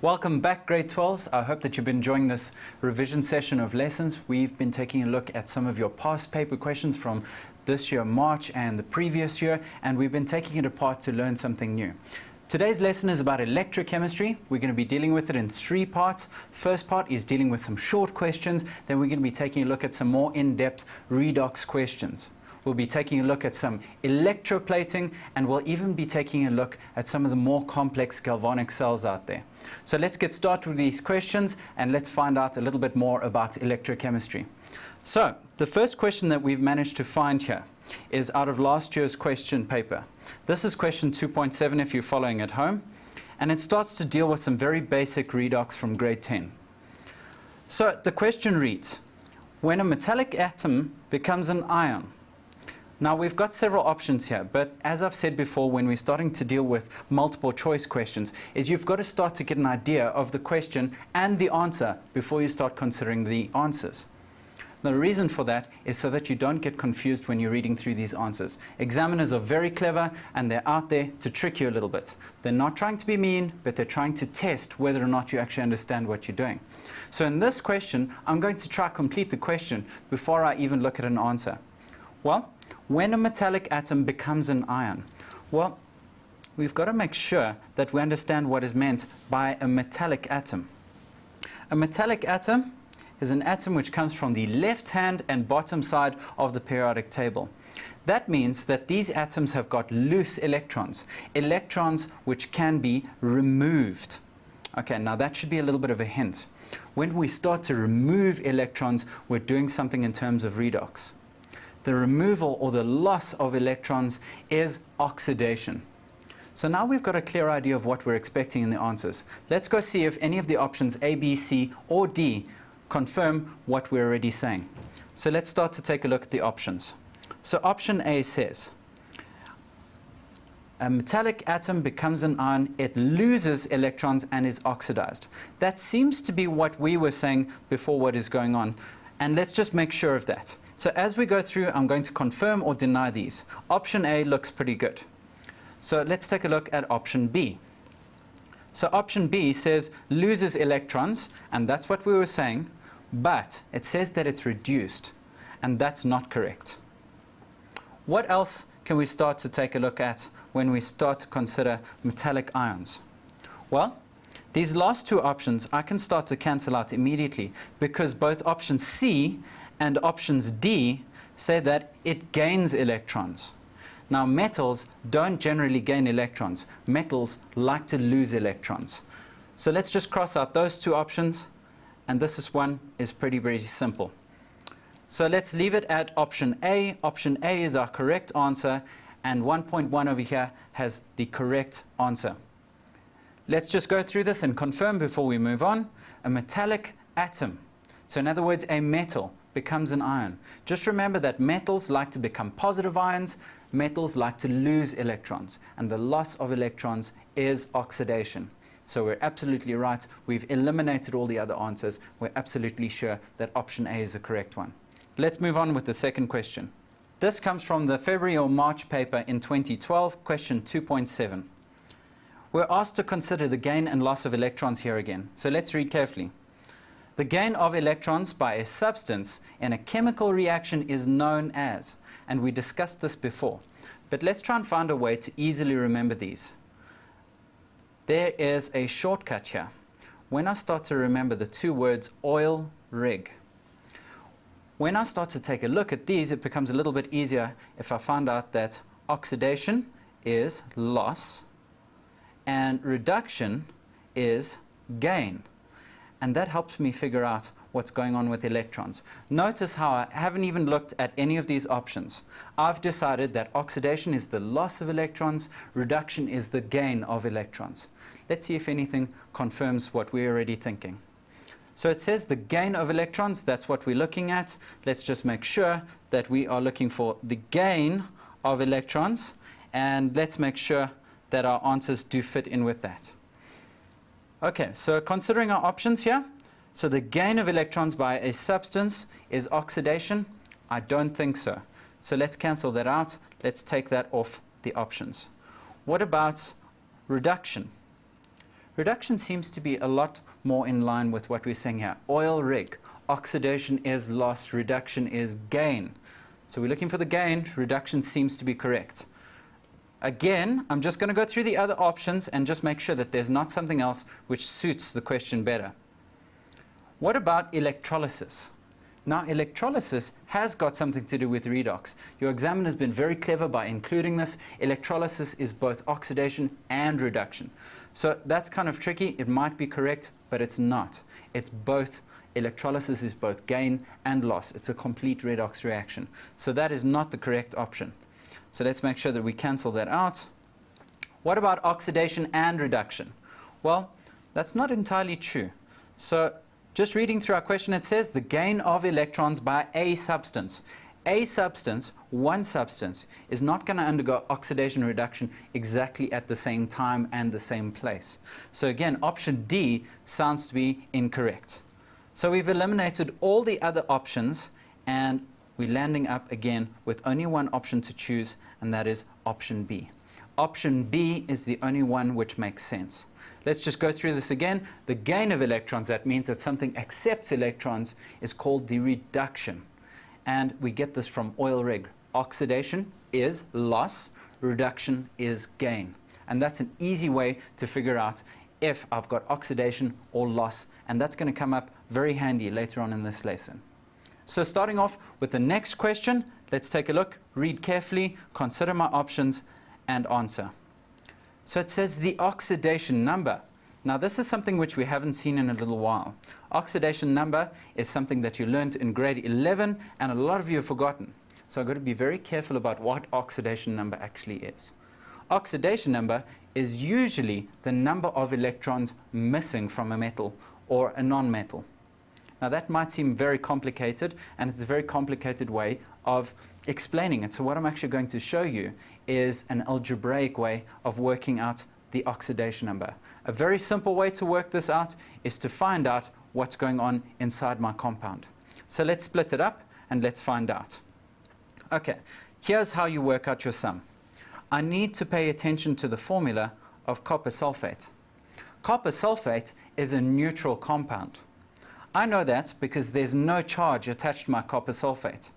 Welcome back, grade 12s. I hope that you've been enjoying this revision session of lessons. We've been taking a look at some of your past paper questions from this year, March, and the previous year, and we've been taking it apart to learn something new. Today's lesson is about electrochemistry. We're going to be dealing with it in 3 parts. First part is dealing with some short questions. Then we're going to be taking a look at some more in-depth redox questions. We'll be taking a look at some electroplating, and we'll even be taking a look at some of the more complex galvanic cells out there. So let's get started with these questions and let's find out a little bit more about electrochemistry. So the first question that we've managed to find here is out of last year's question paper. This is question 2.7 if you're following at home, and it starts to deal with some very basic redox from grade 10. So the question reads, when a metallic atom becomes an ion. Now we've got several options here, but as I've said before, when we're starting to deal with multiple choice questions, is you've got to start to get an idea of the question and the answer before you start considering the answers. The reason for that is so that you don't get confused when you're reading through these answers. Examiners are very clever and they're out there to trick you a little bit. They're not trying to be mean, but they're trying to test whether or not you actually understand what you're doing. So in this question, I'm going to try to complete the question before I even look at an answer. Well, when a metallic atom becomes an ion, well, we've got to make sure that we understand what is meant by a metallic atom. A metallic atom is an atom which comes from the left hand and bottom side of the periodic table. That means that these atoms have got loose electrons, electrons which can be removed. Okay, now that should be a little bit of a hint. When we start to remove electrons, we're doing something in terms of redox. The removal or the loss of electrons is oxidation. So now we've got a clear idea of what we're expecting in the answers. Let's go see if any of the options A, B, C, or D confirm what we're already saying. So let's start to take a look at the options. So option A says, a metallic atom becomes an ion, it loses electrons and is oxidized. That seems to be what we were saying before what is going on. And let's just make sure of that. So as we go through, I'm going to confirm or deny these. Option A looks pretty good. So let's take a look at option B. So option B says loses electrons, and that's what we were saying, but it says that it's reduced, and that's not correct. What else can we start to take a look at when we start to consider metallic ions? Well, these last 2 options I can start to cancel out immediately because both option C and options D say that it gains electrons. Now metals don't generally gain electrons. Metals like to lose electrons. So let's just cross out those 2 options, and this one is pretty simple. So let's leave it at option A. Option A is our correct answer, and 1.1 over here has the correct answer. Let's just go through this and confirm before we move on. A metallic atom, so in other words a metal, becomes an ion. Just remember that metals like to become positive ions, metals like to lose electrons, and the loss of electrons is oxidation. So we're absolutely right. We've eliminated all the other answers. We're absolutely sure that option A is the correct one. Let's move on with the second question. This comes from the February or March paper in 2012, question 2.7. We're asked to consider the gain and loss of electrons here again. So let's read carefully. The gain of electrons by a substance in a chemical reaction is known as, and we discussed this before, but let's try and find a way to easily remember these. There is a shortcut here. When I start to remember the 2 words oil rig, when I start to take a look at these, it becomes a little bit easier if I find out that oxidation is loss and reduction is gain. And that helps me figure out what's going on with electrons. Notice how I haven't even looked at any of these options. I've decided that oxidation is the loss of electrons, reduction is the gain of electrons. Let's see if anything confirms what we're already thinking. So it says the gain of electrons, that's what we're looking at. Let's just make sure that we are looking for the gain of electrons, and let's make sure that our answers do fit in with that. Okay, so considering our options here, so the gain of electrons by a substance is oxidation. I don't think so. So let's cancel that out. Let's take that off the options. What about reduction? Reduction seems to be a lot more in line with what we're saying here. Oil rig, oxidation is loss, reduction is gain. So we're looking for the gain, reduction seems to be correct. Again, I'm just going to go through the other options and just make sure that there's not something else which suits the question better. What about electrolysis? Now, electrolysis has got something to do with redox. Your examiner's been very clever by including this. Electrolysis is both oxidation and reduction. So that's kind of tricky. It might be correct, but it's not. It's both. Electrolysis is both gain and loss. It's a complete redox reaction. So that is not the correct option. So let's make sure that we cancel that out. What about oxidation and reduction? Well, that's not entirely true. So just reading through our question, it says the gain of electrons by a substance. A substance, one substance, is not going to undergo oxidation reduction exactly at the same time and the same place. So again, option D sounds to be incorrect. So we've eliminated all the other options and we're landing up again with only one option to choose, and that is option B. Option B is the only one which makes sense. Let's just go through this again. The gain of electrons, that means that something accepts electrons, is called the reduction. And we get this from oil rig. Oxidation is loss, reduction is gain. And that's an easy way to figure out if I've got oxidation or loss. And that's going to come up very handy later on in this lesson. So starting off with the next question, let's take a look, read carefully, consider my options, and answer. So it says the oxidation number. Now this is something which we haven't seen in a little while. Oxidation number is something that you learned in grade 11 and a lot of you have forgotten. So I've got to be very careful about what oxidation number actually is. Oxidation number is usually the number of electrons missing from a metal or a non-metal. Now that might seem very complicated, and it's a very complicated way of explaining it. So what I'm actually going to show you is an algebraic way of working out the oxidation number. A very simple way to work this out is to find out what's going on inside my compound. So let's split it up and let's find out. Okay, here's how you work out your sum. I need to pay attention to the formula of copper sulfate. Copper sulfate is a neutral compound. I know that because there's no charge attached to my copper sulfate.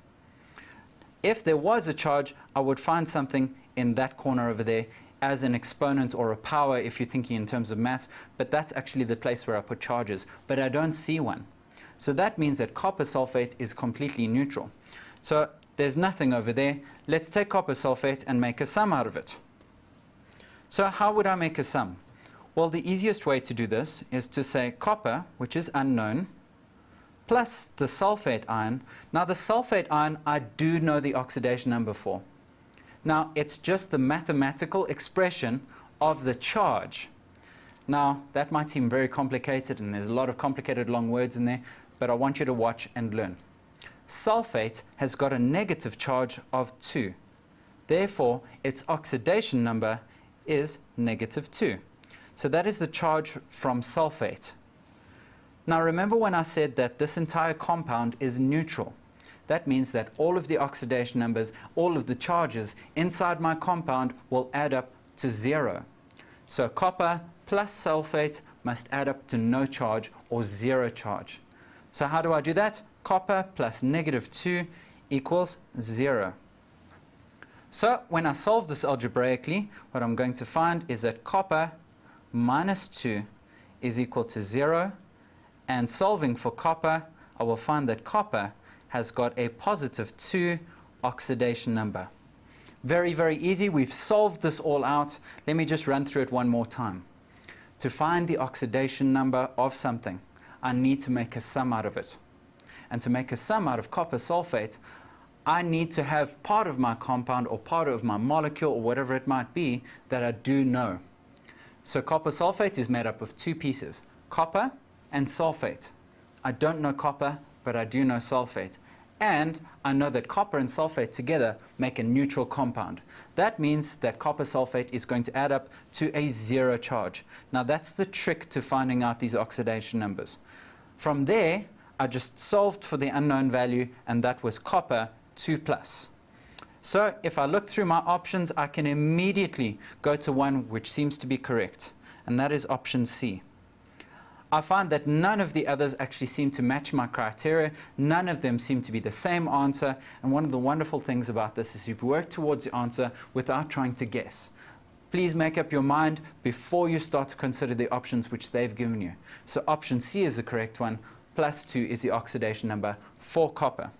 If there was a charge, I would find something in that corner over there as an exponent or a power if you're thinking in terms of mass, but that's actually the place where I put charges, but I don't see one. So that means that copper sulfate is completely neutral. So there's nothing over there. Let's take copper sulfate and make a sum out of it. So how would I make a sum? Well, the easiest way to do this is to say copper, which is unknown, plus the sulfate ion. Now the sulfate ion, I do know the oxidation number for. Now it's just the mathematical expression of the charge. Now that might seem very complicated and there's a lot of complicated long words in there, but I want you to watch and learn. Sulfate has got a negative charge of 2. Therefore, its oxidation number is -2. So that is the charge from sulfate. Now remember when I said that this entire compound is neutral. That means that all of the oxidation numbers, all of the charges inside my compound will add up to 0. So copper plus sulfate must add up to no charge or 0 charge. So how do I do that? Copper plus -2 equals 0. So when I solve this algebraically, what I'm going to find is that copper minus 2 is equal to 0. And solving for copper, I will find that copper has got a +2 oxidation number. Very, very easy. We've solved this all out. Let me just run through it one more time. To find the oxidation number of something, I need to make a sum out of it. And to make a sum out of copper sulfate, I need to have part of my compound or part of my molecule or whatever it might be that I do know. So copper sulfate is made up of 2 pieces, copper and sulfate. I don't know copper, but I do know sulfate. And I know that copper and sulfate together make a neutral compound. That means that copper sulfate is going to add up to a 0 charge. Now that's the trick to finding out these oxidation numbers. From there, I just solved for the unknown value, and that was copper 2+. So if I look through my options, I can immediately go to one which seems to be correct. and that is option C. I find that none of the others actually seem to match my criteria. None of them seem to be the same answer. And one of the wonderful things about this is you've worked towards the answer without trying to guess. Please make up your mind before you start to consider the options which they've given you. So option C is the correct one. +2 is the oxidation number for copper.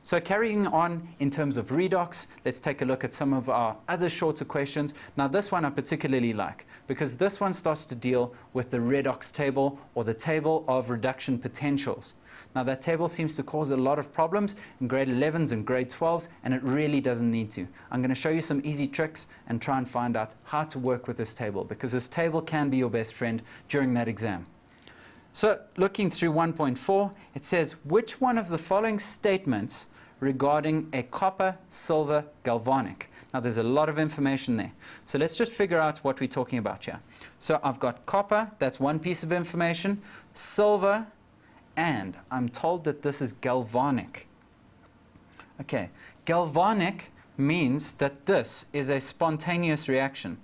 So carrying on in terms of redox, let's take a look at some of our other shorter questions. Now this one I particularly like because this one starts to deal with the redox table or the table of reduction potentials. Now that table seems to cause a lot of problems in grade 11s and grade 12s, and it really doesn't need to. I'm going to show you some easy tricks and try and find out how to work with this table, because this table can be your best friend during that exam. So looking through 1.4, it says, which one of the following statements regarding a copper-silver galvanic? Now there's a lot of information there. So let's just figure out what we're talking about here. So I've got copper, that's one piece of information, silver, and I'm told that this is galvanic. Okay, galvanic means that this is a spontaneous reaction.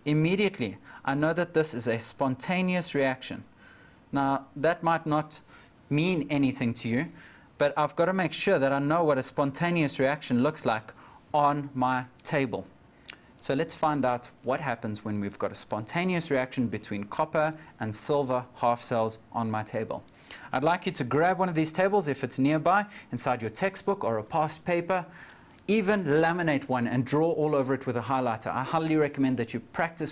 Immediately, I know that this is a spontaneous reaction. Now, that might not mean anything to you, but I've got to make sure that I know what a spontaneous reaction looks like on my table. So let's find out what happens when we've got a spontaneous reaction between copper and silver half cells on my table. I'd like you to grab one of these tables if it's nearby, inside your textbook or a past paper. Even laminate one and draw all over it with a highlighter. I highly recommend that you practice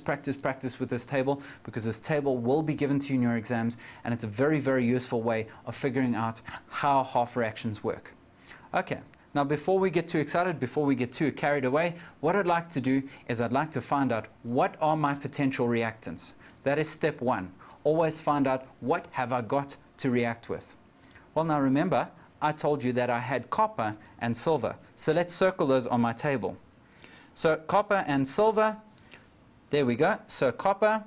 with this table, because this table will be given to you in your exams, and it's a very, very useful way of figuring out how half reactions work. Okay, now before we get too excited, before we get too carried away, what I'd like to do is I'd like to find out what are my potential reactants. That is step one. Always find out what have I got to react with. Well, now remember, I told you that I had copper and silver. So let's circle those on my table. So copper and silver, there we go. So copper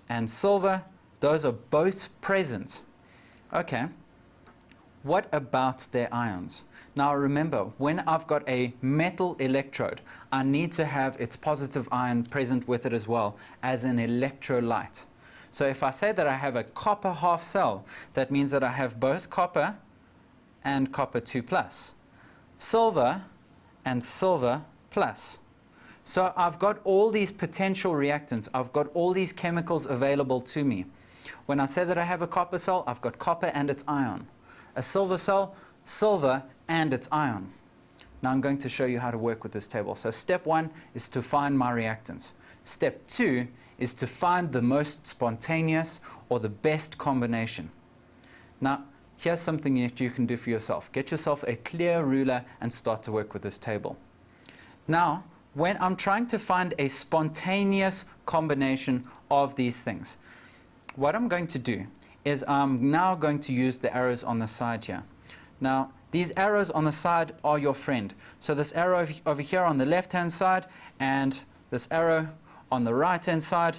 and silver, those are both present. Okay, what about their ions? Now remember, when I've got a metal electrode, I need to have its positive ion present with it as well as an electrolyte. So if I say that I have a copper half cell, that means that I have both copper and copper 2+, silver and silver plus. So I've got all these potential reactants. I've got all these chemicals available to me. When I say that I have a copper cell, I've got copper and its ion. A silver cell, silver and its ion. Now I'm going to show you how to work with this table. So step one is to find my reactants. Step two is to find the most spontaneous or the best combination. Now, here's something that you can do for yourself. Get yourself a clear ruler and start to work with this table. Now, when I'm trying to find a spontaneous combination of these things, what I'm going to do is I'm now going to use the arrows on the side here. Now, these arrows on the side are your friend. So this arrow over here on the left-hand side and this arrow on the right-hand side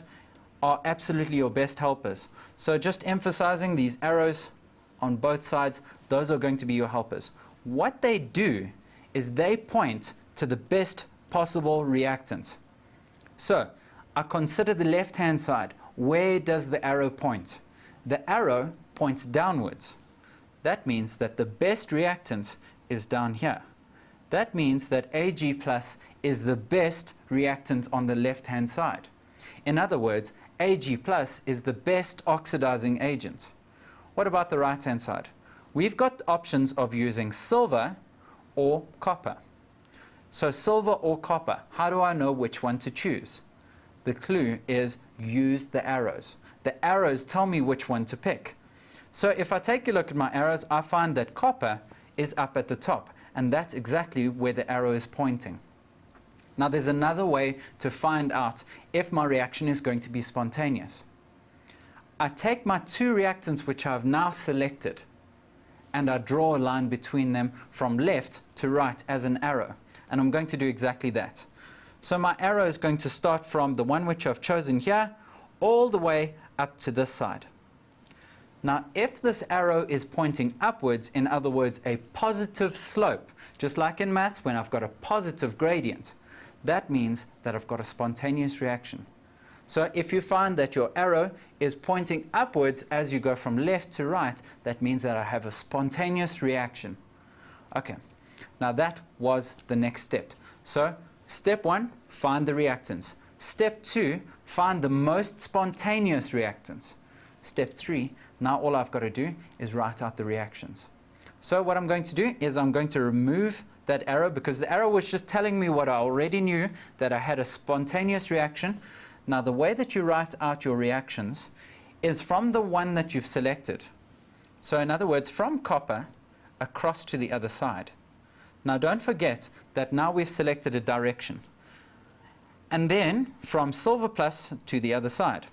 are absolutely your best helpers. So just emphasizing these arrows on both sides, those are going to be your helpers. What they do is they point to the best possible reactant. So I consider the left-hand side. Where does the arrow point? The arrow points downwards. That means that the best reactant is down here. That means that Ag+ is the best reactant on the left-hand side. In other words, Ag+ is the best oxidizing agent. What about the right-hand side? We've got options of using silver or copper. So silver or copper, how do I know which one to choose? The clue is use the arrows. The arrows tell me which one to pick. So if I take a look at my arrows, I find that copper is up at the top, and that's exactly where the arrow is pointing. Now there's another way to find out if my reaction is going to be spontaneous. I take my two reactants which I've now selected, and I draw a line between them from left to right as an arrow. And I'm going to do exactly that. So my arrow is going to start from the one which I've chosen here, all the way up to this side. Now, if this arrow is pointing upwards, in other words, a positive slope, just like in maths when I've got a positive gradient, that means that I've got a spontaneous reaction. So if you find that your arrow is pointing upwards as you go from left to right, that means that I have a spontaneous reaction. Okay, now that was the next step. So step 1, find the reactants. Step 2, find the most spontaneous reactants. Step 3, now all I've got to do is write out the reactions. So what I'm going to do is I'm going to remove that arrow, because the arrow was just telling me what I already knew, that I had a spontaneous reaction. Now the way that you write out your reactions is from the one that you've selected. So in other words, from copper across to the other side. Now don't forget that now we've selected a direction. And then from silver plus to the other side.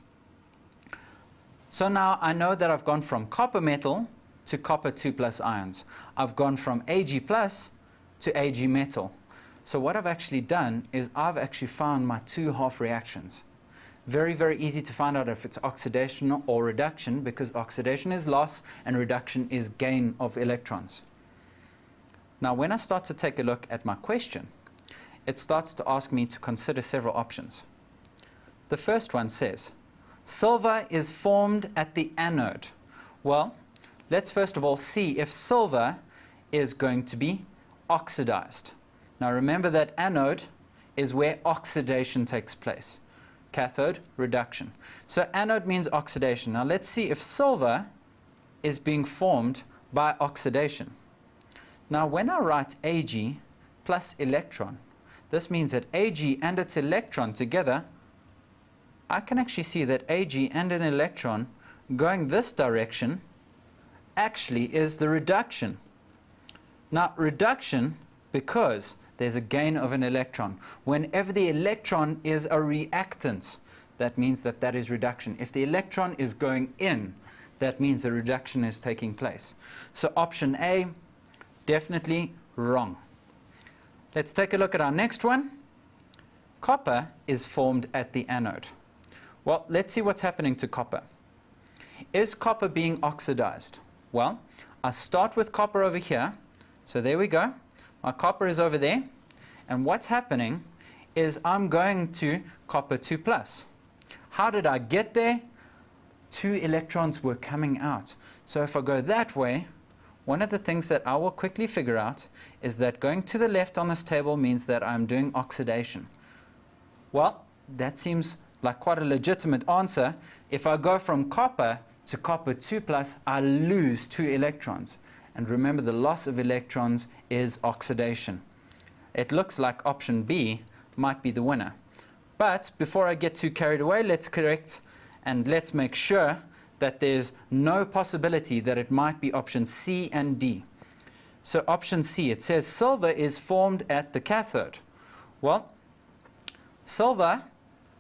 So now I know that I've gone from copper metal to copper 2+ ions. I've gone from Ag plus to Ag metal. So what I've actually done is I've actually found my 2 half reactions. Very, very easy to find out if it's oxidation or reduction, because oxidation is loss and reduction is gain of electrons. Now when I start to take a look at my question, it starts to ask me to consider several options. The first one says, silver is formed at the anode. Well, let's first of all see if silver is going to be oxidized. Now remember that anode is where oxidation takes place. Cathode, reduction. So anode means oxidation. Now let's see if silver is being formed by oxidation. Now when I write Ag plus electron, this means that Ag and its electron together, I can actually see that Ag and an electron going this direction actually is the reduction. Now reduction, because there's a gain of an electron. Whenever the electron is a reactant, that means that that is reduction. If the electron is going in, that means the reduction is taking place. So option A, definitely wrong. Let's take a look at our next one. Copper is formed at the anode. Well, let's see what's happening to copper. Is copper being oxidized? Well, I start with copper over here. So there we go. My copper is over there. And what's happening is I'm going to copper 2+. How did I get there? 2 electrons were coming out. So if I go that way, one of the things that I will quickly figure out is that going to the left on this table means that I'm doing oxidation. Well, that seems like quite a legitimate answer. If I go from copper to copper 2+, I lose 2 electrons. And remember, the loss of electrons is oxidation. It looks like option B might be the winner. But before I get too carried away, let's correct and let's make sure that there's no possibility that it might be option C and D. So option C, it says silver is formed at the cathode. Well, silver,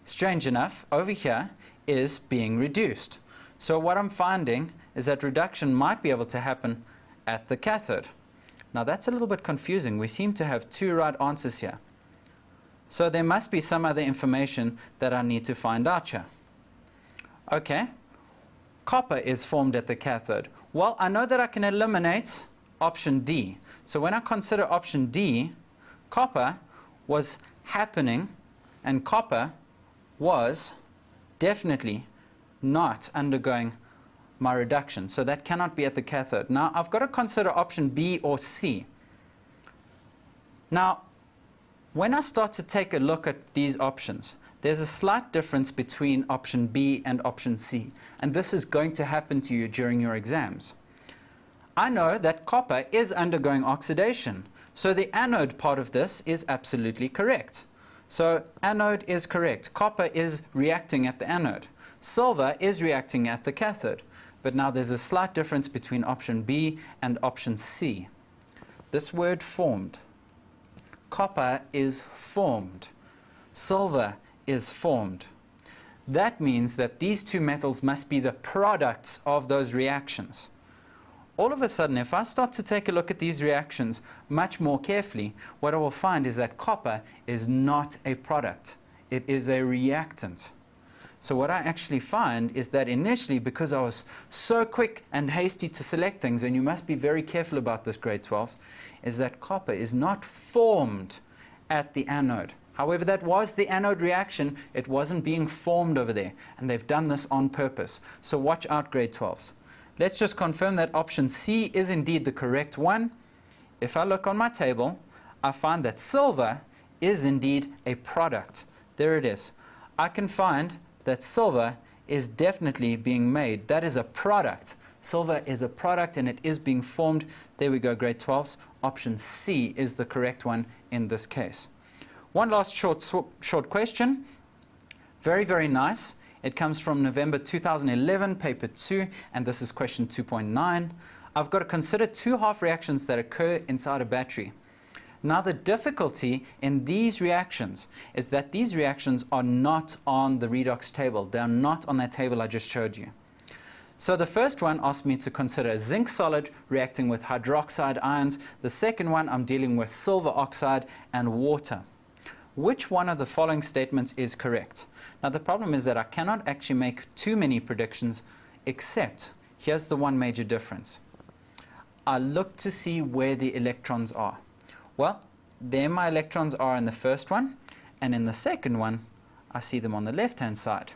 strange enough, over here is being reduced. So what I'm finding is that reduction might be able to happen at the cathode. Now that's a little bit confusing. We seem to have 2 right answers here. So there must be some other information that I need to find out here. Okay, copper is formed at the cathode. Well, I know that I can eliminate option D. So when I consider option D, copper was happening and copper was definitely not undergoing my reduction. So that cannot be at the cathode. Now I've got to consider option B or C. Now when I start to take a look at these options, there's a slight difference between option B and option C. And this is going to happen to you during your exams. I know that copper is undergoing oxidation. So the anode part of this is absolutely correct. So anode is correct. Copper is reacting at the anode. Silver is reacting at the cathode. But now there's a slight difference between option B and option C. This word formed. Copper is formed. Silver is formed. That means that these 2 metals must be the products of those reactions. All of a sudden, if I start to take a look at these reactions much more carefully, what I will find is that copper is not a product. It is a reactant. So what I actually find is that initially, because I was so quick and hasty to select things, and you must be very careful about this, grade 12s, is that copper is not formed at the anode. However, that was the anode reaction. It wasn't being formed over there, and they've done this on purpose. So watch out, grade 12s. Let's just confirm that option C is indeed the correct one. If I look on my table, I find that silver is indeed a product. There it is. I can find that silver is definitely being made. That is a product. Silver is a product and it is being formed. There we go, grade 12s. Option C is the correct one in this case. One last short question. Very, very nice. It comes from November 2011, paper 2, and this is question 2.9. I've got to consider two half reactions that occur inside a battery. Now the difficulty in these reactions is that these reactions are not on the redox table. They're not on that table I just showed you. So the first one asked me to consider a zinc solid reacting with hydroxide ions. The second one, I'm dealing with silver oxide and water. Which one of the following statements is correct? Now the problem is that I cannot actually make too many predictions, except here's the one major difference. I look to see where the electrons are. Well, there my electrons are in the first one, and in the second one, I see them on the left-hand side.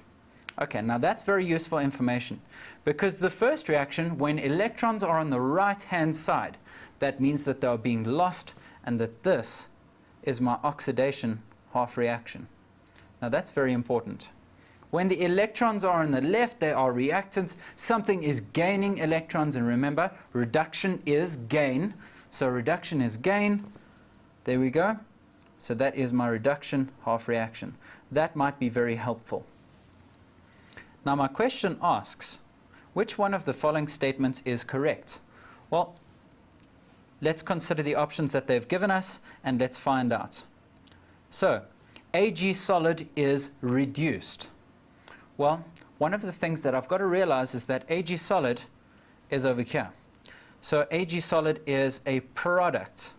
Okay, now that's very useful information, because the first reaction, when electrons are on the right-hand side, that means that they are being lost, and that this is my oxidation half reaction. Now that's very important. When the electrons are on the left, they are reactants. Something is gaining electrons, and remember, reduction is gain. So reduction is gain. There we go. So that is my reduction half reaction. That might be very helpful. Now my question asks, which one of the following statements is correct? Well, let's consider the options that they've given us, and let's find out. So, Ag solid is reduced. Well, one of the things that I've got to realize is that Ag solid is over here. So Ag solid is a product.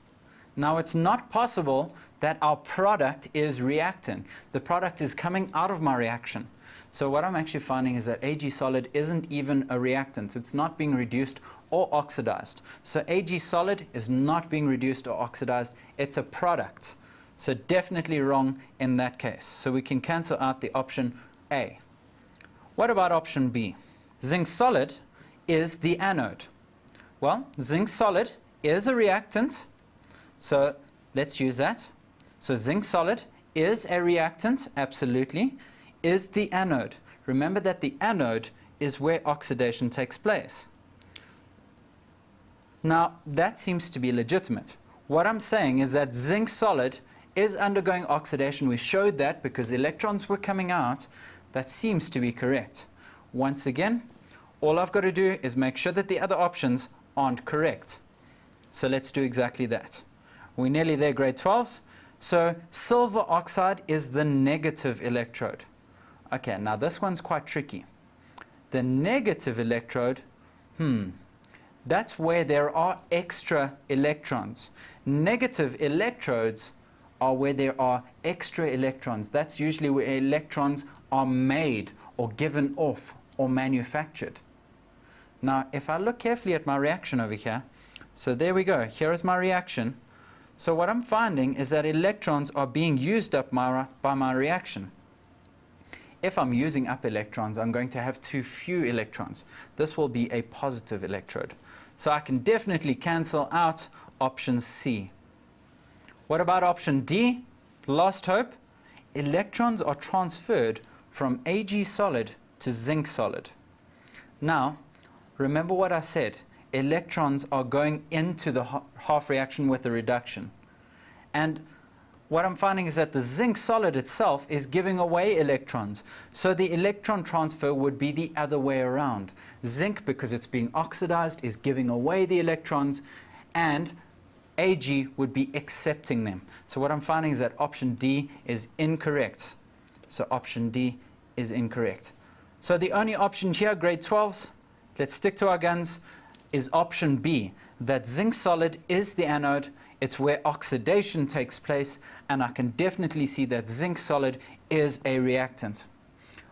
Now it's not possible that our product is reacting. The product is coming out of my reaction. So what I'm actually finding is that Ag solid isn't even a reactant. It's not being reduced or oxidized. So Ag solid is not being reduced or oxidized. It's a product. So definitely wrong in that case. So we can cancel out the option A. What about option B? Zinc solid is the anode. Well, zinc solid is a reactant. So let's use that. So zinc solid is a reactant, absolutely. Is the anode. Remember that the anode is where oxidation takes place. Now, that seems to be legitimate. What I'm saying is that zinc solid is undergoing oxidation. We showed that because electrons were coming out. That seems to be correct. Once again, all I've got to do is make sure that the other options aren't correct. So let's do exactly that. We're nearly there, grade 12s. So silver oxide is the negative electrode. Okay, now this one's quite tricky. The negative electrode, that's where there are extra electrons. Negative electrodes are where there are extra electrons. That's usually where electrons are made or given off or manufactured. Now, if I look carefully at my reaction over here, so there we go. Here is my reaction. So what I'm finding is that electrons are being used up by my reaction. If I'm using up electrons, I'm going to have too few electrons. This will be a positive electrode. So I can definitely cancel out option C. What about option D? Last hope. Electrons are transferred from Ag solid to zinc solid. Now, remember what I said. Electrons are going into the half reaction with the reduction. And what I'm finding is that the zinc solid itself is giving away electrons. So the electron transfer would be the other way around. Zinc, because it's being oxidized, is giving away the electrons, and Ag would be accepting them. So what I'm finding is that option D is incorrect. So option D is incorrect. So the only option here, grade 12s, let's stick to our guns, is option B, that zinc solid is the anode. It's where oxidation takes place, and I can definitely see that zinc solid is a reactant.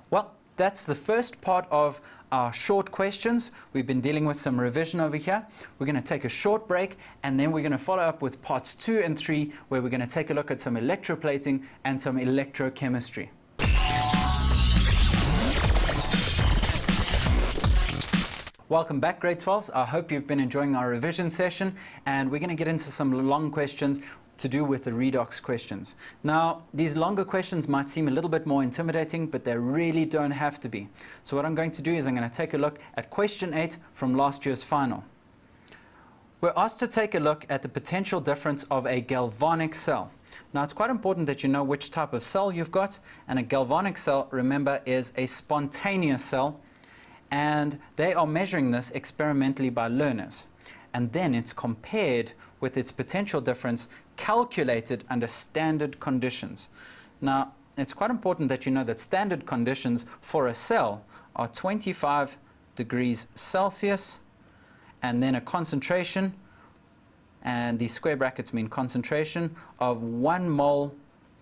Well, that's the first part of our short questions. We've been dealing with some revision over here. We're going to take a short break, and then we're going to follow up with parts 2 and 3, where we're going to take a look at some electroplating and some electrochemistry. Welcome back, grade 12s. I hope you've been enjoying our revision session, and we're going to get into some long questions to do with the redox questions. Now, these longer questions might seem a little bit more intimidating, but they really don't have to be. So what I'm going to do is I'm going to take a look at question 8 from last year's final. We're asked to take a look at the potential difference of a galvanic cell. Now, it's quite important that you know which type of cell you've got, and a galvanic cell, remember, is a spontaneous cell, and they are measuring this experimentally by learners. And then it's compared with its potential difference calculated under standard conditions. Now, it's quite important that you know that standard conditions for a cell are 25 degrees Celsius, and then a concentration, and these square brackets mean concentration, of 1 mole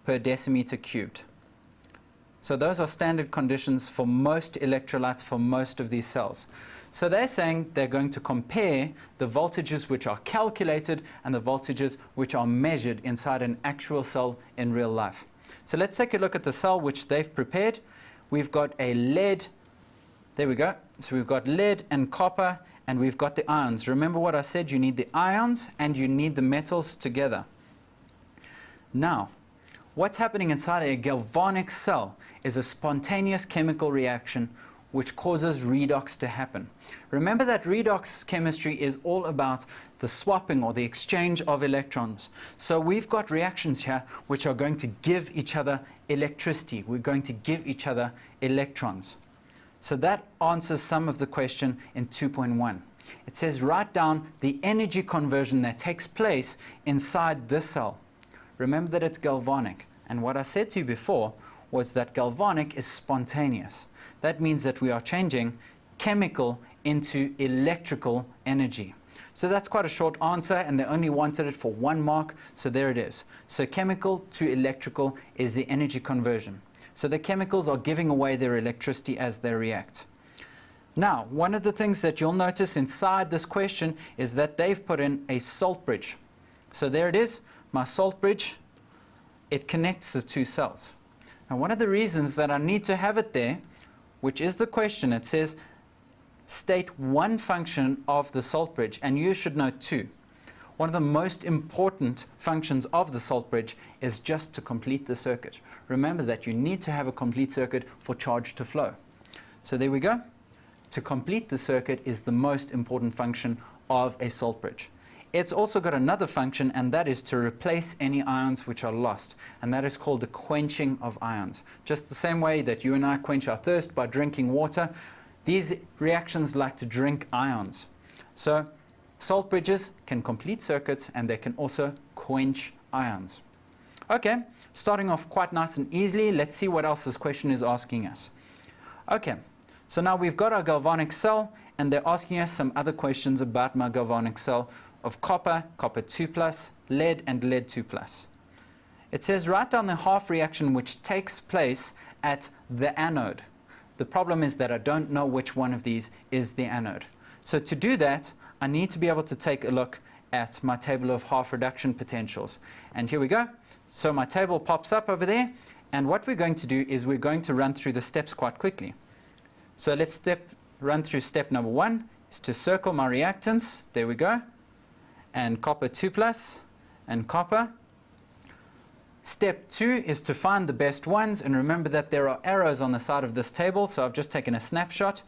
per decimeter cubed. So those are standard conditions for most electrolytes for most of these cells. So they're saying they're going to compare the voltages which are calculated and the voltages which are measured inside an actual cell in real life. So let's take a look at the cell which they've prepared. We've got a lead, there we go. So we've got lead and copper, and we've got the ions. Remember what I said, you need the ions and you need the metals together. Now, what's happening inside a galvanic cell is a spontaneous chemical reaction which causes redox to happen. Remember that redox chemistry is all about the swapping or the exchange of electrons. So we've got reactions here which are going to give each other electricity. We're going to give each other electrons. So that answers some of the question in 2.1. It says write down the energy conversion that takes place inside this cell. Remember that it's galvanic. And what I said to you before was that galvanic is spontaneous. That means that we are changing chemical into electrical energy. So that's quite a short answer, and they only wanted it for 1 mark, so there it is. So chemical to electrical is the energy conversion. So the chemicals are giving away their electricity as they react. Now, one of the things that you'll notice inside this question is that they've put in a salt bridge. So there it is, my salt bridge. It connects the two cells. Now, one of the reasons that I need to have it there, which is the question, it says, state one function of the salt bridge, and you should know 2. One of the most important functions of the salt bridge is just to complete the circuit. Remember that you need to have a complete circuit for charge to flow. So there we go. To complete the circuit is the most important function of a salt bridge. It's also got another function, and that is to replace any ions which are lost, and that is called the quenching of ions. Just the same way that you and I quench our thirst by drinking water, these reactions like to drink ions. So salt bridges can complete circuits, and they can also quench ions. Okay, starting off quite nice and easily, let's see what else this question is asking us. Okay, so now we've got our galvanic cell, and they're asking us some other questions about my galvanic cell of copper, copper 2+, lead, and lead 2+. It says write down the half reaction which takes place at the anode. The problem is that I don't know which one of these is the anode. So to do that, I need to be able to take a look at my table of half reduction potentials. And here we go. So my table pops up over there, and what we're going to do is we're going to run through the steps quite quickly. So let's run through step number 1, is to circle my reactants. There we go. And copper 2+, and copper. Step 2 is to find the best ones, and remember that there are arrows on the side of this table, so I've just taken a snapshot.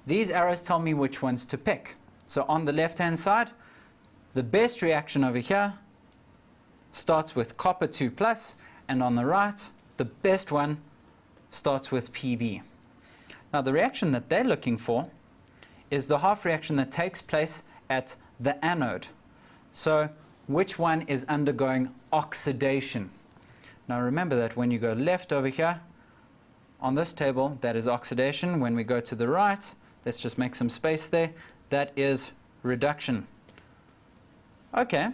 These arrows tell me which ones to pick. So on the left-hand side, the best reaction over here starts with copper 2+, and on the right, the best one starts with Pb. Now the reaction that they're looking for is the half reaction that takes place at the anode. So which one is undergoing oxidation? Now remember that when you go left over here on this table, that is oxidation. When we go to the right, let's just make some space there, that is reduction. Okay,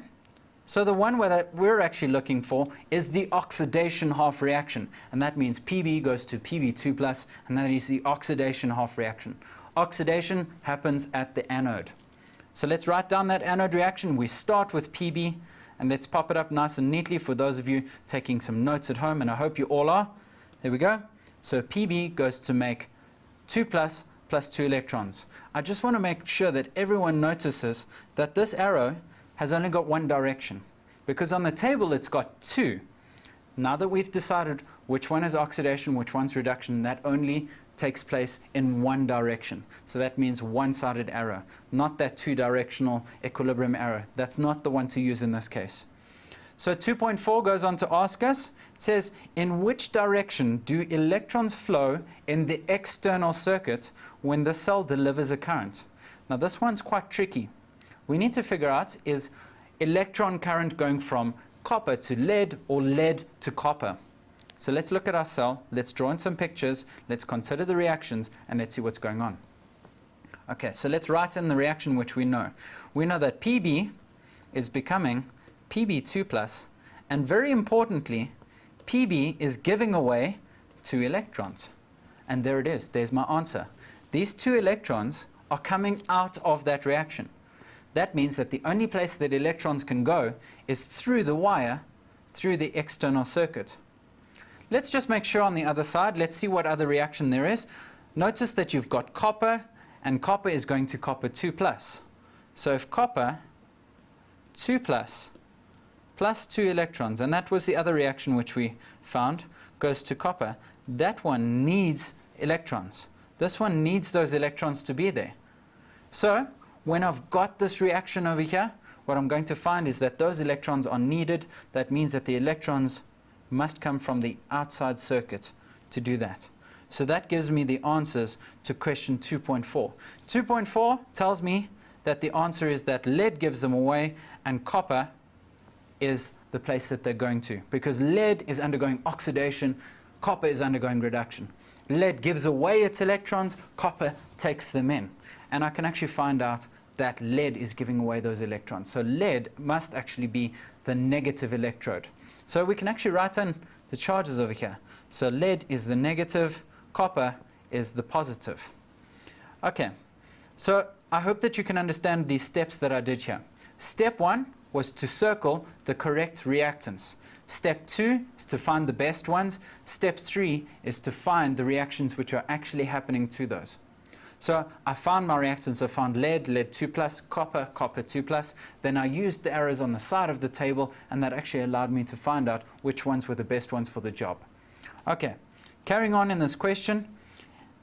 so the one that we're actually looking for is the oxidation half reaction, and that means Pb goes to Pb2+, and that is the oxidation half reaction. Oxidation happens at the anode. So let's write down that anode reaction. We start with Pb, and let's pop it up nice and neatly for those of you taking some notes at home, and I hope you all are. There we go. So Pb goes to make 2 plus 2 electrons. I just want to make sure that everyone notices that this arrow has only got one direction, because on the table it's got 2. Now that we've decided which one is oxidation, which one's reduction, that only takes place in one direction. So that means one-sided arrow, not that two-directional equilibrium arrow. That's not the one to use in this case. So 2.4 goes on to ask us, it says, in which direction do electrons flow in the external circuit when the cell delivers a current? Now this one's quite tricky. We need to figure out, is electron current going from copper to lead or lead to copper? So let's look at our cell, let's draw in some pictures, let's consider the reactions, and let's see what's going on. Okay, so let's write in the reaction which we know. We know that Pb is becoming Pb2+, and very importantly, Pb is giving away 2 electrons. And there it is, there's my answer. These 2 electrons are coming out of that reaction. That means that the only place that electrons can go is through the wire, through the external circuit. Let's just make sure on the other side, let's see what other reaction there is. Notice that you've got copper, and copper is going to copper 2+. So if copper 2+ plus 2 electrons, and that was the other reaction which we found, goes to copper, that one needs electrons. This one needs those electrons to be there. So when I've got this reaction over here, what I'm going to find is that those electrons are needed. That means that the electrons must come from the outside circuit to do that. So that gives me the answers to question 2.4. 2.4 tells me that the answer is that lead gives them away and copper is the place that they're going to, because lead is undergoing oxidation, copper is undergoing reduction. Lead gives away its electrons, copper takes them in. And I can actually find out that lead is giving away those electrons. So lead must actually be the negative electrode. So we can actually write in the charges over here. So lead is the negative, copper is the positive. Okay, so I hope that you can understand these steps that I did here. Step 1 was to circle the correct reactants. Step 2 is to find the best ones. Step 3 is to find the reactions which are actually happening to those. So I found my reactants. I found lead, lead 2+, copper, copper 2+. Then I used the arrows on the side of the table, and that actually allowed me to find out which ones were the best ones for the job. Okay, carrying on in this question.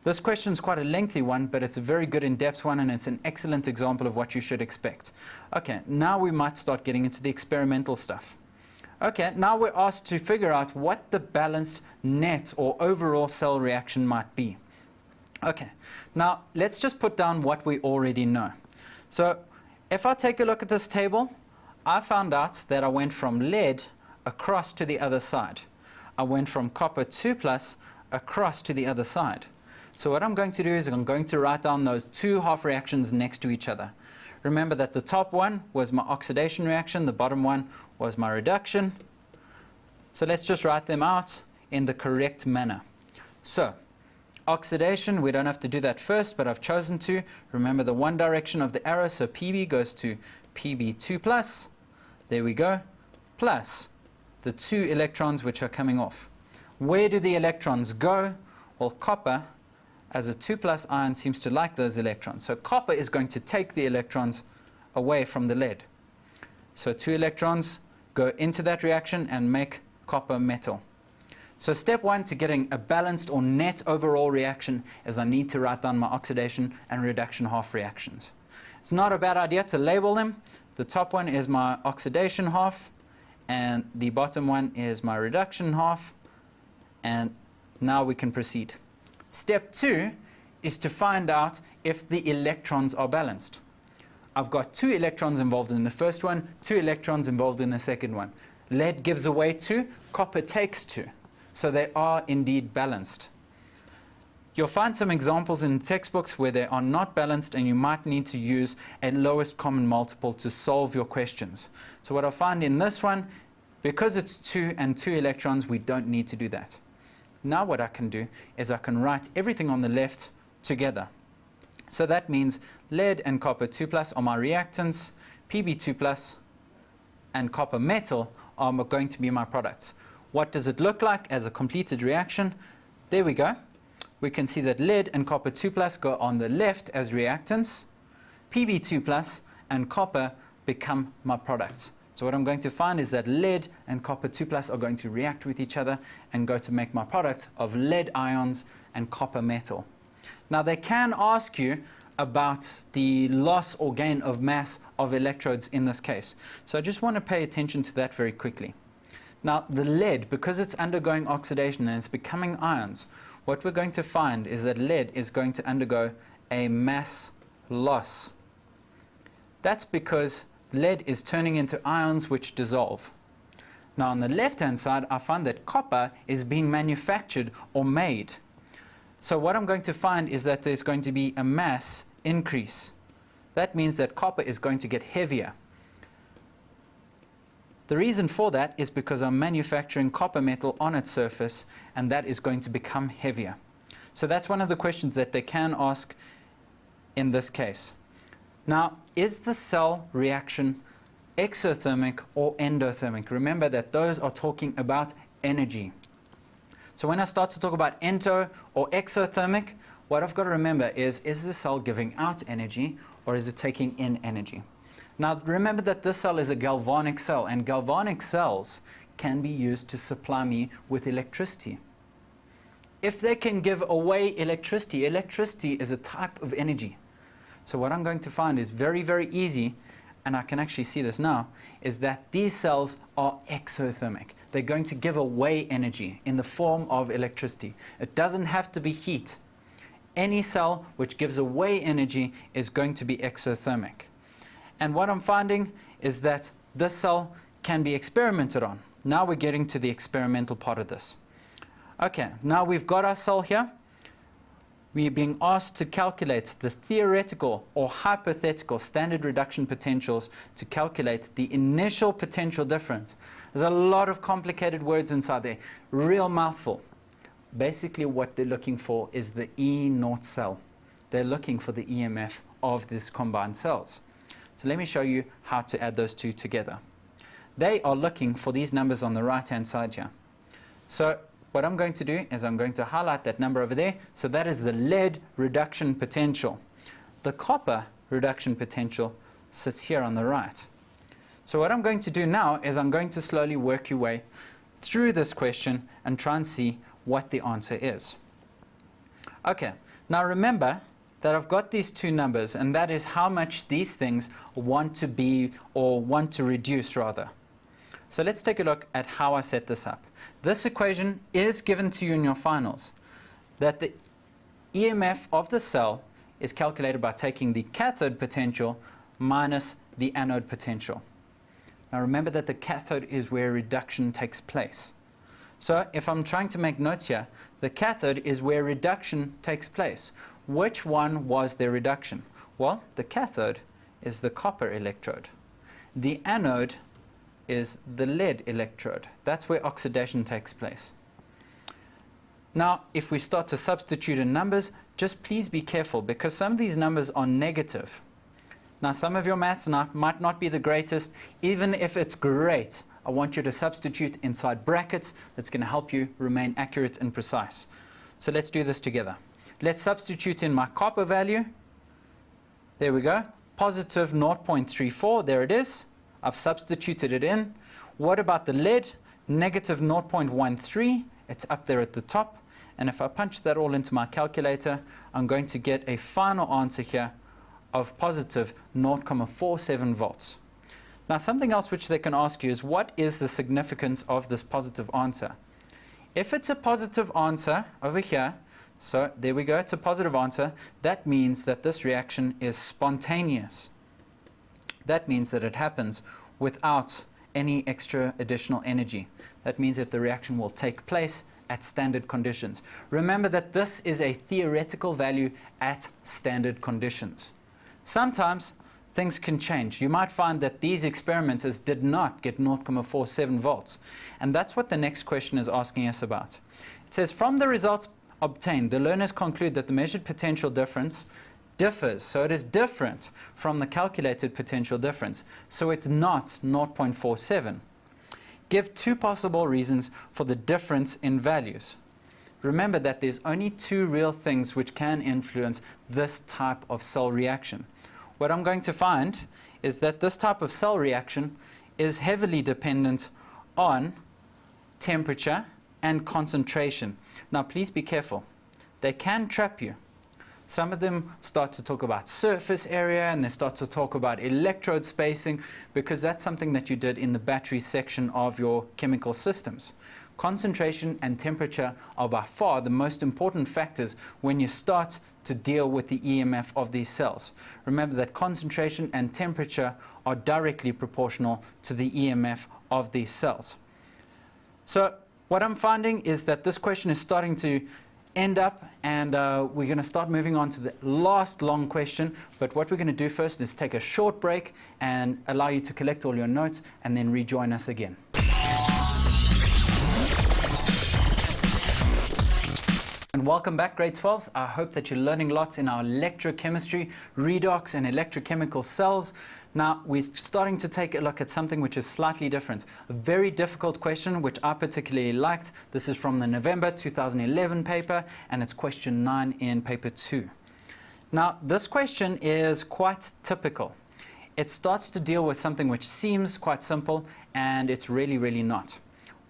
This question is quite a lengthy one, but it's a very good in-depth one, and it's an excellent example of what you should expect. Okay, now we might start getting into the experimental stuff. Okay, now we're asked to figure out what the balanced net or overall cell reaction might be. Okay, now let's just put down what we already know. So if I take a look at this table, I found out that I went from lead across to the other side. I went from copper 2+ across to the other side. So what I'm going to do is I'm going to write down those 2 half reactions next to each other. Remember that the top one was my oxidation reaction, the bottom one was my reduction. So let's just write them out in the correct manner. So oxidation, we don't have to do that first, but I've chosen to. Remember the one direction of the arrow, so Pb goes to Pb2+. There we go. Plus the 2 electrons which are coming off. Where do the electrons go? Well, copper, as a 2+ ion, seems to like those electrons. So copper is going to take the electrons away from the lead. So 2 electrons go into that reaction and make copper metal. So step 1 to getting a balanced or net overall reaction is I need to write down my oxidation and reduction half reactions. It's not a bad idea to label them. The top one is my oxidation half, and the bottom one is my reduction half. And now we can proceed. Step 2 is to find out if the electrons are balanced. I've got 2 electrons involved in the first one, 2 electrons involved in the second one. Lead gives away 2, copper takes 2. So they are indeed balanced. You'll find some examples in textbooks where they are not balanced, and you might need to use a lowest common multiple to solve your questions. So what I find in this one, because it's 2 and 2 electrons, we don't need to do that. Now what I can do is I can write everything on the left together. So that means lead and copper 2+ are my reactants, Pb2+ and copper metal are going to be my products. What does it look like as a completed reaction? There we go. We can see that lead and copper 2+ go on the left as reactants, Pb2+ and copper become my products. So what I'm going to find is that lead and copper 2+ are going to react with each other and go to make my products of lead ions and copper metal. Now they can ask you about the loss or gain of mass of electrodes in this case. So I just want to pay attention to that very quickly. Now the lead, because it's undergoing oxidation and it's becoming ions, what we're going to find is that lead is going to undergo a mass loss. That's because lead is turning into ions which dissolve. Now on the left-hand side, I find that copper is being manufactured or made. So what I'm going to find is that there's going to be a mass increase. That means that copper is going to get heavier. The reason for that is because I'm manufacturing copper metal on its surface, and that is going to become heavier. So that's one of the questions that they can ask in this case. Now, is the cell reaction exothermic or endothermic? Remember that those are talking about energy. So when I start to talk about endo or exothermic, what I've got to remember is the cell giving out energy or is it taking in energy? Now remember that this cell is a galvanic cell, and galvanic cells can be used to supply me with electricity. If they can give away electricity, electricity is a type of energy. So what I'm going to find is very, very easy, and I can actually see this now, is that these cells are exothermic. They're going to give away energy in the form of electricity. It doesn't have to be heat. Any cell which gives away energy is going to be exothermic. And what I'm finding is that this cell can be experimented on. Now we're getting to the experimental part of this. Okay, now we've got our cell here. We're being asked to calculate the theoretical or hypothetical standard reduction potentials to calculate the initial potential difference. There's a lot of complicated words inside there, real mouthful. Basically what they're looking for is the E0 cell. They're looking for the EMF of these combined cells. So let me show you how to add those two together. They are looking for these numbers on the right hand side here. So what I'm going to do is I'm going to highlight that number over there. So that is the lead reduction potential. The copper reduction potential sits here on the right. So what I'm going to do now is I'm going to slowly work your way through this question and try and see what the answer is. Okay, now remember that I've got these two numbers, and that is how much these things want to be, or want to reduce rather. So let's take a look at how I set this up. This equation is given to you in your finals, that the EMF of the cell is calculated by taking the cathode potential minus the anode potential. Now remember that the cathode is where reduction takes place. So if I'm trying to make notes here, the cathode is where reduction takes place. Which one was the reduction? Well, the cathode is the copper electrode. The anode is the lead electrode. That's where oxidation takes place. Now, if we start to substitute in numbers, just please be careful, because some of these numbers are negative. Now, some of your maths might not be the greatest. Even if it's great, I want you to substitute inside brackets. That's going to help you remain accurate and precise. So let's do this together. Let's substitute in my copper value. There we go. Positive 0.34. There it is. I've substituted it in. What about the lead? Negative 0.13. It's up there at the top. And if I punch that all into my calculator, I'm going to get a final answer here of positive 0.47 volts. Now, something else which they can ask you is, what is the significance of this positive answer? If it's a positive answer over here, so there we go, it's a positive answer, that means that this reaction is spontaneous. That means that it happens without any extra additional energy. That means that the reaction will take place at standard conditions. Remember that this is a theoretical value at standard conditions. Sometimes things can change. You might find that these experimenters did not get 0.47 volts. And that's what the next question is asking us about. It says, from the results obtained, the learners conclude that the measured potential difference differs. So it is different from the calculated potential difference. So it's not 0.47. Give 2 possible reasons for the difference in values. Remember that there's only 2 real things which can influence this type of cell reaction. What I'm going to find is that this type of cell reaction is heavily dependent on temperature and concentration. Now please be careful. They can trap you. Some of them start to talk about surface area and they start to talk about electrode spacing, because that's something that you did in the battery section of your chemical systems. Concentration and temperature are by far the most important factors when you start to deal with the EMF of these cells. Remember that concentration and temperature are directly proportional to the EMF of these cells. So what I'm finding is that this question is starting to end up, and we're going to start moving on to the last long question. But what we're going to do first is take a short break and allow you to collect all your notes and then rejoin us again. And welcome back, grade 12s. I hope that you're learning lots in our electrochemistry, redox and electrochemical cells. Now we're starting to take a look at something which is slightly different. A very difficult question which I particularly liked. This is from the November 2011 paper, and it's question 9 in paper 2. Now this question is quite typical. It starts to deal with something which seems quite simple, and it's really not.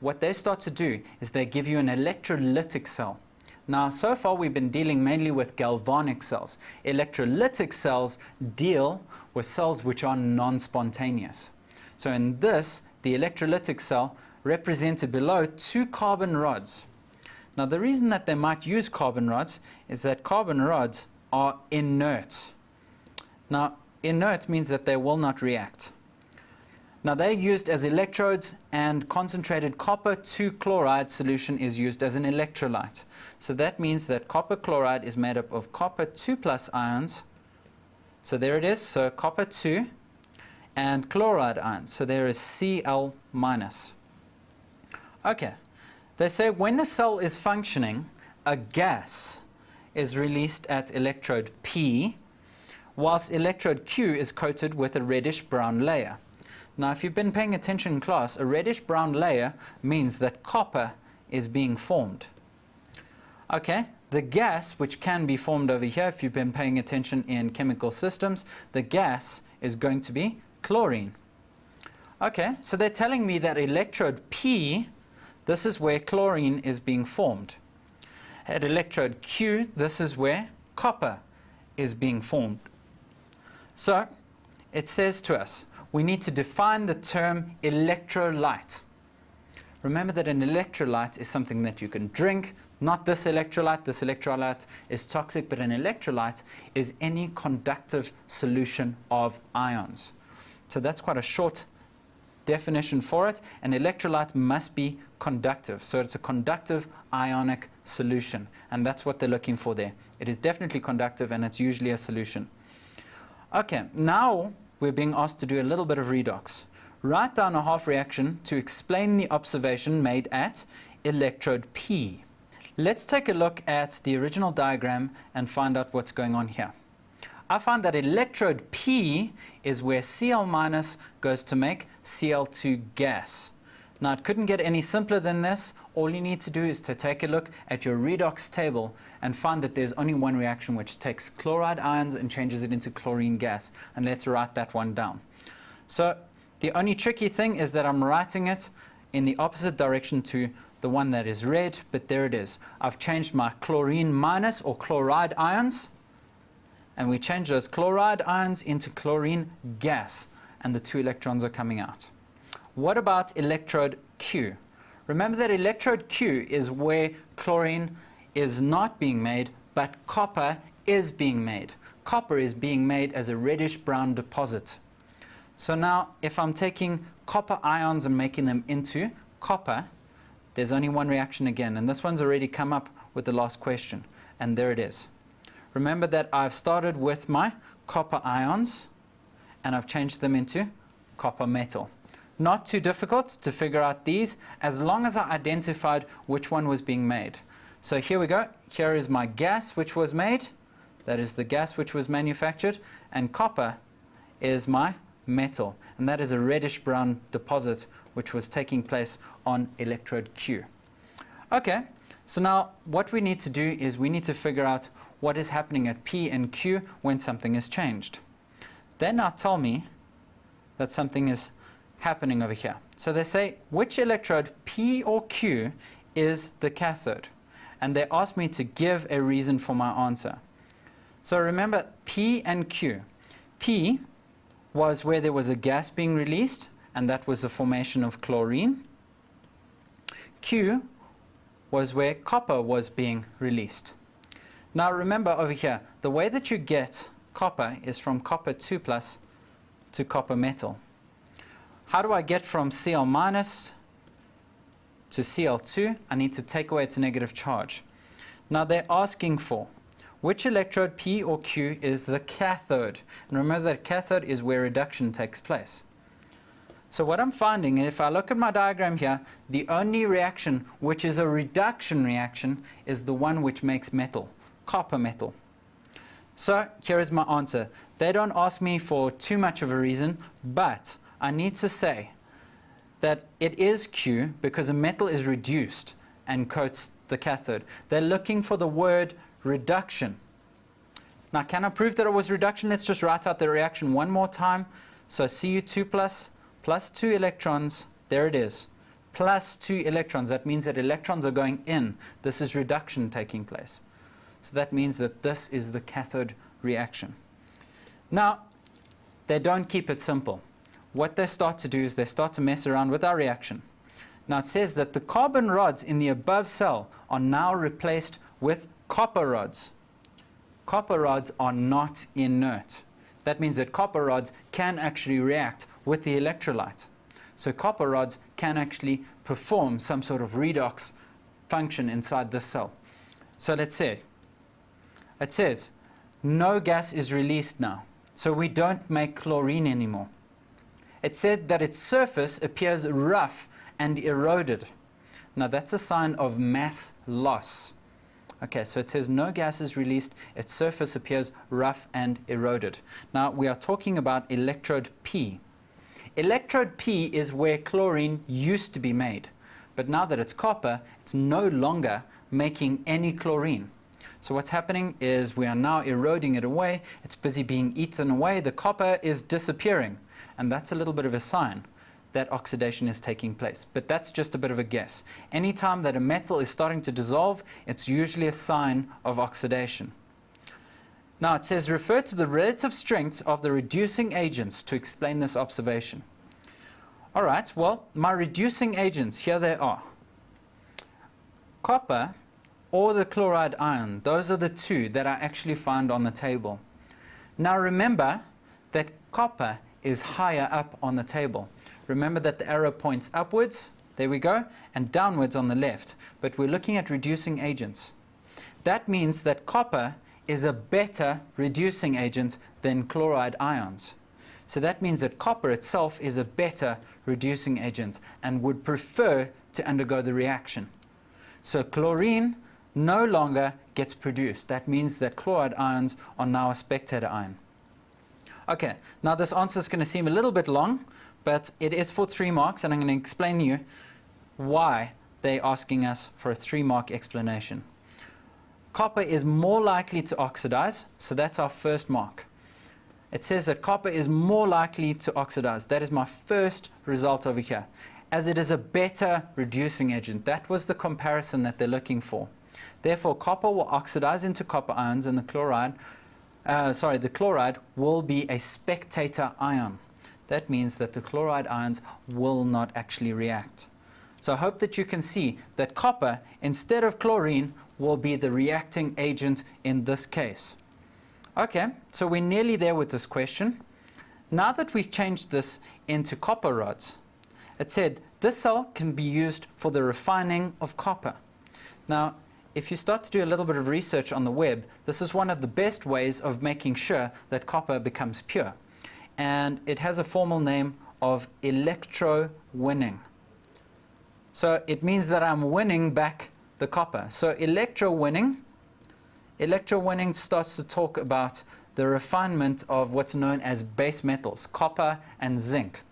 What they start to do is they give you an electrolytic cell. Now, so far we've been dealing mainly with galvanic cells. Electrolytic cells deal with cells which are non-spontaneous. So in this, the electrolytic cell represented below 2 carbon rods. Now the reason that they might use carbon rods is that carbon rods are inert. Now inert means that they will not react. Now they're used as electrodes, and concentrated copper 2 chloride solution is used as an electrolyte. So that means that copper chloride is made up of copper 2 plus ions. So there it is, so copper 2 and chloride ions. So there is Cl minus. Okay, they say when the cell is functioning, a gas is released at electrode P, whilst electrode Q is coated with a reddish brown layer. Now, if you've been paying attention in class, a reddish-brown layer means that copper is being formed. Okay, the gas, which can be formed over here, if you've been paying attention in chemical systems, the gas is going to be chlorine. Okay, so they're telling me that electrode P, this is where chlorine is being formed. At electrode Q, this is where copper is being formed. So, it says to us, we need to define the term electrolyte. Remember that an electrolyte is something that you can drink, not this electrolyte. This electrolyte is toxic, but an electrolyte is any conductive solution of ions. So that's quite a short definition for it. An electrolyte must be conductive. So it's a conductive ionic solution, and that's what they're looking for there. It is definitely conductive, and it's usually a solution. Okay, now we're being asked to do a little bit of redox. Write down a half reaction to explain the observation made at electrode P. Let's take a look at the original diagram and find out what's going on here. I found that electrode P is where Cl minus goes to make Cl2 gas. Now it couldn't get any simpler than this. All you need to do is to take a look at your redox table and find that there's only one reaction which takes chloride ions and changes it into chlorine gas. And let's write that one down. So the only tricky thing is that I'm writing it in the opposite direction to the one that is red, but there it is. I've changed my chlorine minus or chloride ions, and we change those chloride ions into chlorine gas, and the 2 electrons are coming out. What about electrode Q? Remember that electrode Q is where chlorine is not being made, but copper is being made. Copper is being made as a reddish-brown deposit. So now, if I'm taking copper ions and making them into copper, there's only one reaction again, and this one's already come up with the last question, and there it is. Remember that I've started with my copper ions, and I've changed them into copper metal. Not too difficult to figure out these, as long as I identified which one was being made. So here we go. Here is my gas which was made. that is the gas which was manufactured, and copper is my metal, and that is a reddish brown deposit which was taking place on electrode Q. Okay, so now what we need to do is we need to figure out what is happening at P and Q when something is changed. They now tell me that something is happening over here. So they say which electrode, P or Q, is the cathode, and they ask me to give a reason for my answer. So remember P and Q. P was where there was a gas being released, and that was the formation of chlorine. Q was where copper was being released. Now remember over here, the way that you get copper is from copper 2+ to copper metal. How do I get from Cl- to Cl2? I need to take away its negative charge. Now they're asking for which electrode, P or Q, is the cathode. And remember that cathode is where reduction takes place. So what I'm finding, if I look at my diagram here, the only reaction which is a reduction reaction is the one which makes metal, copper metal. So here is my answer. They don't ask me for too much of a reason, but I need to say that it is Q because a metal is reduced and coats the cathode. They're looking for the word reduction. Now, can I prove that it was reduction? Let's just write out the reaction one more time. So Cu2+ plus 2 electrons, there it is, plus 2 electrons. That means that electrons are going in. This is reduction taking place. So that means that this is the cathode reaction. Now, they don't keep it simple. What they start to do is they start to mess around with our reaction. Now it says that the carbon rods in the above cell are now replaced with copper rods. Copper rods are not inert. That means that copper rods can actually react with the electrolyte. So copper rods can actually perform some sort of redox function inside this cell. So let's say, it says no gas is released now. So we don't make chlorine anymore. It said that its surface appears rough and eroded. Now that's a sign of mass loss. Okay, so it says no gas is released, its surface appears rough and eroded. Now we are talking about electrode P. Electrode P is where chlorine used to be made, but now that it's copper, it's no longer making any chlorine. So what's happening is we are now eroding it away, it's busy being eaten away, the copper is disappearing, and that's a little bit of a sign that oxidation is taking place. But that's just a bit of a guess. Anytime that a metal is starting to dissolve, it's usually a sign of oxidation. Now it says refer to the relative strengths of the reducing agents to explain this observation. All right, well, my reducing agents, here they are. Copper or the chloride ion, those are the two that are actually found on the table. Now remember that copper is higher up on the table. Remember that the arrow points upwards, there we go, and downwards on the left. But we're looking at reducing agents. That means that copper is a better reducing agent than chloride ions. So that means that copper itself is a better reducing agent and would prefer to undergo the reaction. So chlorine no longer gets produced. That means that chloride ions are now a spectator ion. Okay, now this answer is going to seem a little bit long, but it is for 3 marks, and I'm going to explain to you why they're asking us for a 3-mark explanation. Copper is more likely to oxidize, so that's our first mark. It says that copper is more likely to oxidize. That is my first result over here, as it is a better reducing agent. That was the comparison that they're looking for. Therefore, copper will oxidize into copper ions, and the chloride will be a spectator ion. That means that the chloride ions will not actually react. So I hope that you can see that copper, instead of chlorine, will be the reacting agent in this case. Okay, so we're nearly there with this question. Now that we've changed this into copper rods, it said this cell can be used for the refining of copper. Now, if you start to do a little bit of research on the web, this is one of the best ways of making sure that copper becomes pure. And it has a formal name of electrowinning. So it means that I'm winning back the copper. So electrowinning electrowinning starts to talk about the refinement of what's known as base metals, copper and zinc.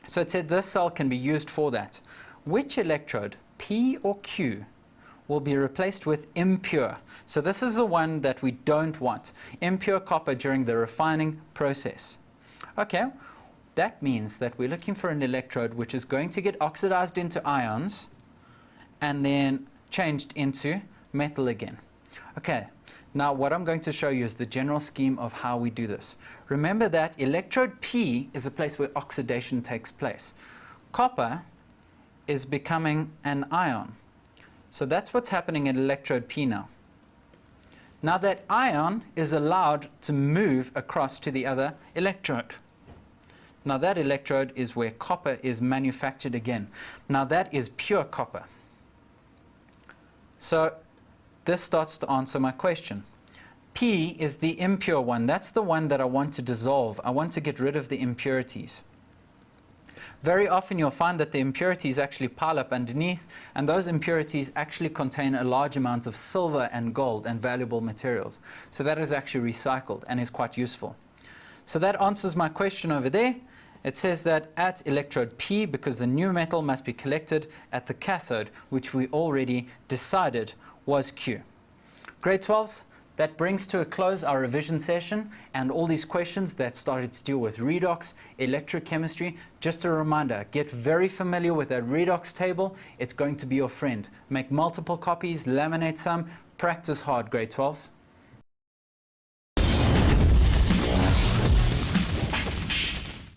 So it said this cell can be used for that. Which electrode, P or Q, will be replaced with impure? So this is the one that we don't want, impure copper during the refining process. Okay, that means that we're looking for an electrode which is going to get oxidized into ions and then changed into metal again. Okay, now what I'm going to show you is the general scheme of how we do this. Remember that electrode P is a place where oxidation takes place. Copper is becoming an ion. So that's what's happening at electrode P now. Now that ion is allowed to move across to the other electrode. Now that electrode is where copper is manufactured again. Now that is pure copper. So this starts to answer my question. P is the impure one. That's the one that I want to dissolve. I want to get rid of the impurities. Very often you'll find that the impurities actually pile up underneath, and those impurities actually contain a large amount of silver and gold and valuable materials. So that is actually recycled and is quite useful. So that answers my question over there. It says that at electrode P, because the new metal must be collected at the cathode, which we already decided was Q. Grade 12s, that brings to a close our revision session and all these questions that started to deal with redox, electrochemistry. Just a reminder, get very familiar with that redox table. It's going to be your friend. Make multiple copies, laminate some, practice hard, grade 12s.